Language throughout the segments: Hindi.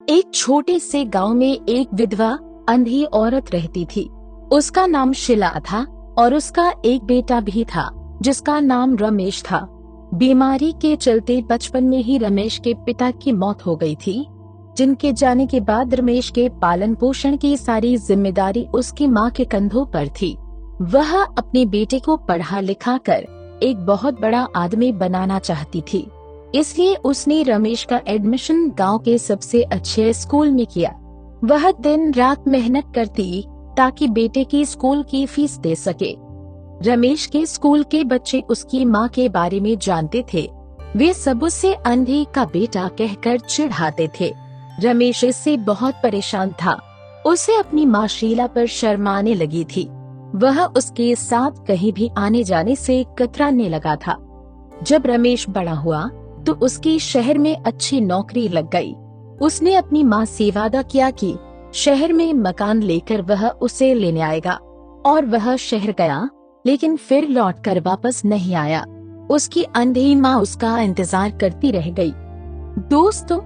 एक छोटे से गांव में एक विधवा अंधी औरत रहती थी। उसका नाम शीला था और उसका एक बेटा भी था जिसका नाम रमेश था। बीमारी के चलते बचपन में ही रमेश के पिता की मौत हो गई थी, जिनके जाने के बाद रमेश के पालन पोषण की सारी जिम्मेदारी उसकी माँ के कंधों पर थी। वह अपने बेटे को पढ़ा लिखा कर एक बहुत बड़ा आदमी बनाना चाहती थी, इसलिए उसने रमेश का एडमिशन गांव के सबसे अच्छे स्कूल में किया। वह दिन रात मेहनत करती ताकि बेटे की स्कूल की फीस दे सके। रमेश के स्कूल के बच्चे उसकी माँ के बारे में जानते थे। वे सब उसे अंधे का बेटा कहकर चिढ़ाते थे। रमेश इससे बहुत परेशान था। उसे अपनी माँ शीला पर शर्म आने लगी थी। वह उसके साथ कहीं भी आने जाने से कतराने लगा था। जब रमेश बड़ा हुआ तो उसकी शहर में अच्छी नौकरी लग गई। उसने अपनी माँ से वादा किया कि शहर में मकान लेकर वह उसे लेने आएगा, और वह शहर गया, लेकिन फिर लौटकर वापस नहीं आया। उसकी अंधी माँ उसका इंतजार करती रह गई। दोस्तों,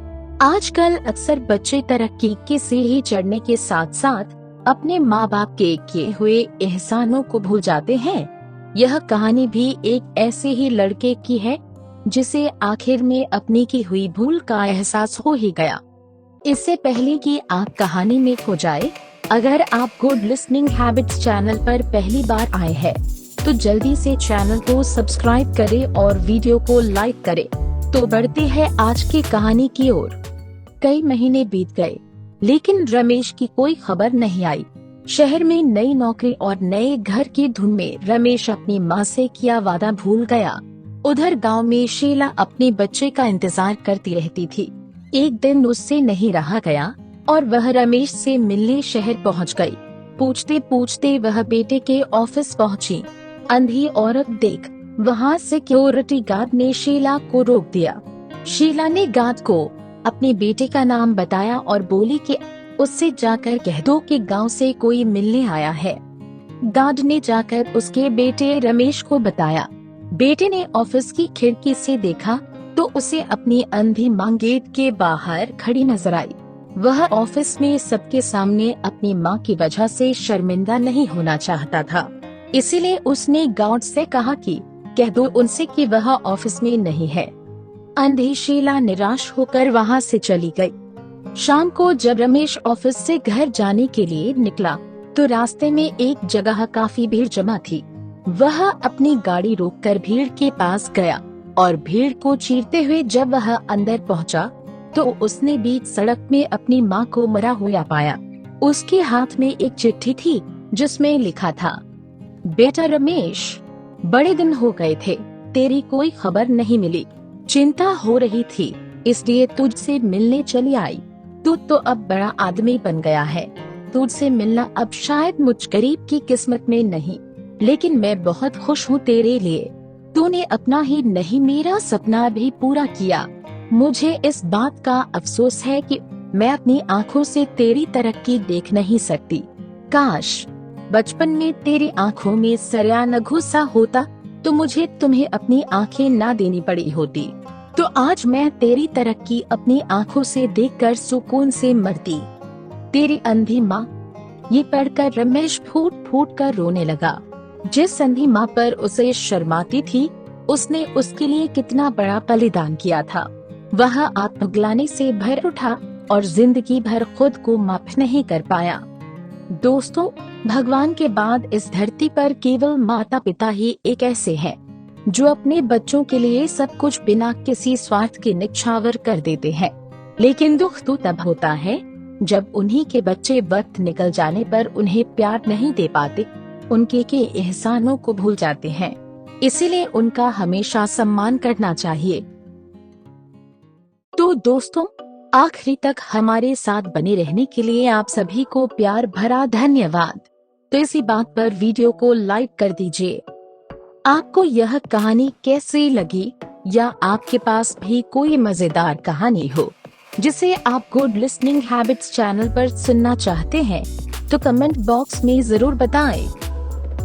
आजकल अक्सर बच्चे तरक्की की सीढ़ी चढ़ने के साथ साथ अपने माँ बाप के किए हुए एहसानों को भूल जाते हैं। यह कहानी भी एक ऐसे ही लड़के की है जिसे आखिर में अपनी की हुई भूल का एहसास हो ही गया। इससे पहले कि आप कहानी में खो जाए, अगर आप गुड लिसनिंग हैबिट्स चैनल पर पहली बार आए हैं तो जल्दी से चैनल को सब्सक्राइब करें और वीडियो को लाइक करें। तो बढ़ते हैं आज की कहानी की ओर। कई महीने बीत गए, लेकिन रमेश की कोई खबर नहीं आई। शहर में नई नौकरी और नए घर की धुन में रमेश अपनी माँ से किया वादा भूल गया। उधर गांव में शीला अपने बच्चे का इंतजार करती रहती थी। एक दिन उससे नहीं रहा गया और वह रमेश से मिलने शहर पहुंच गई। पूछते पूछते वह बेटे के ऑफिस पहुंची। अंधी औरत देख वहां सिक्योरिटी गार्ड ने शीला को रोक दिया। शीला ने गार्ड को अपने बेटे का नाम बताया और बोली कि उससे जाकर कह दो कि गांव से कोई मिलने आया है। गार्ड ने जाकर उसके बेटे रमेश को बताया। बेटे ने ऑफिस की खिड़की से देखा तो उसे अपनी अंधी माँ गेट के बाहर खड़ी नजर आई। वह ऑफिस में सबके सामने अपनी माँ की वजह से शर्मिंदा नहीं होना चाहता था, इसीलिए उसने गार्ड से कहा कि कह दो उनसे कि वह ऑफिस में नहीं है। अंधी शीला निराश होकर वहाँ से चली गई। शाम को जब रमेश ऑफिस से घर जाने के लिए निकला तो रास्ते में एक जगह काफी भीड़ जमा थी। वह अपनी गाड़ी रोककर भीड़ के पास गया और भीड़ को चीरते हुए जब वह अंदर पहुंचा तो उसने बीच सड़क में अपनी माँ को मरा हुआ पाया। उसके हाथ में एक चिट्ठी थी जिसमें लिखा था, बेटा रमेश, बड़े दिन हो गए थे, तेरी कोई खबर नहीं मिली। चिंता हो रही थी, इसलिए तुझसे मिलने चली आई। तू तो अब बड़ा आदमी बन गया है। तुझसे मिलना अब शायद मुझ गरीब की किस्मत में नहीं, लेकिन मैं बहुत खुश हूँ तेरे लिए। तूने अपना ही नहीं मेरा सपना भी पूरा किया। मुझे इस बात का अफसोस है कि मैं अपनी आँखों से तेरी तरक्की देख नहीं सकती। काश बचपन में तेरी आँखों में सरिया न घुसा होता तो मुझे तुम्हें अपनी आँखें ना देनी पड़ी होती, तो आज मैं तेरी तरक्की अपनी आँखों से देखकर सुकून से मरती। तेरी अंधी माँ। ये पढ़कर रमेश फूट फूट कर रोने लगा। जिस अंधी माँ पर उसे शर्माती थी, उसने उसके लिए कितना बड़ा बलिदान किया था। वह आत्मग्लानि से भर उठा और जिंदगी भर खुद को माफ नहीं कर पाया। दोस्तों, भगवान के बाद इस धरती पर केवल माता पिता ही एक ऐसे हैं जो अपने बच्चों के लिए सब कुछ बिना किसी स्वार्थ के निछावर कर देते हैं। लेकिन दुख तो तब होता है जब उन्हीं के बच्चे वक्त निकल जाने पर उन्हें प्यार नहीं दे पाते, उनके के एहसानों को भूल जाते हैं। इसीलिए उनका हमेशा सम्मान करना चाहिए। तो दोस्तों, आखिरी तक हमारे साथ बने रहने के लिए आप सभी को प्यार भरा धन्यवाद। तो इसी बात पर वीडियो को लाइक कर दीजिए। आपको यह कहानी कैसी लगी, या आपके पास भी कोई मजेदार कहानी हो जिसे आप गुड लिसनिंग हैबिट्स चैनल पर सुनना चाहते हैं, तो कमेंट बॉक्स में जरूर बताएं।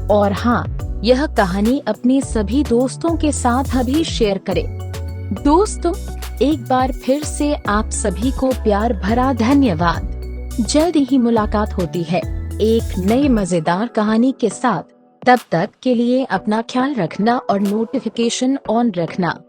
और हाँ, यह कहानी अपने सभी दोस्तों के साथ अभी शेयर करें। दोस्तों, एक बार फिर से आप सभी को प्यार भरा धन्यवाद। जल्द ही मुलाकात होती है एक नई मजेदार कहानी के साथ। तब तक के लिए अपना ख्याल रखना और नोटिफिकेशन ऑन रखना।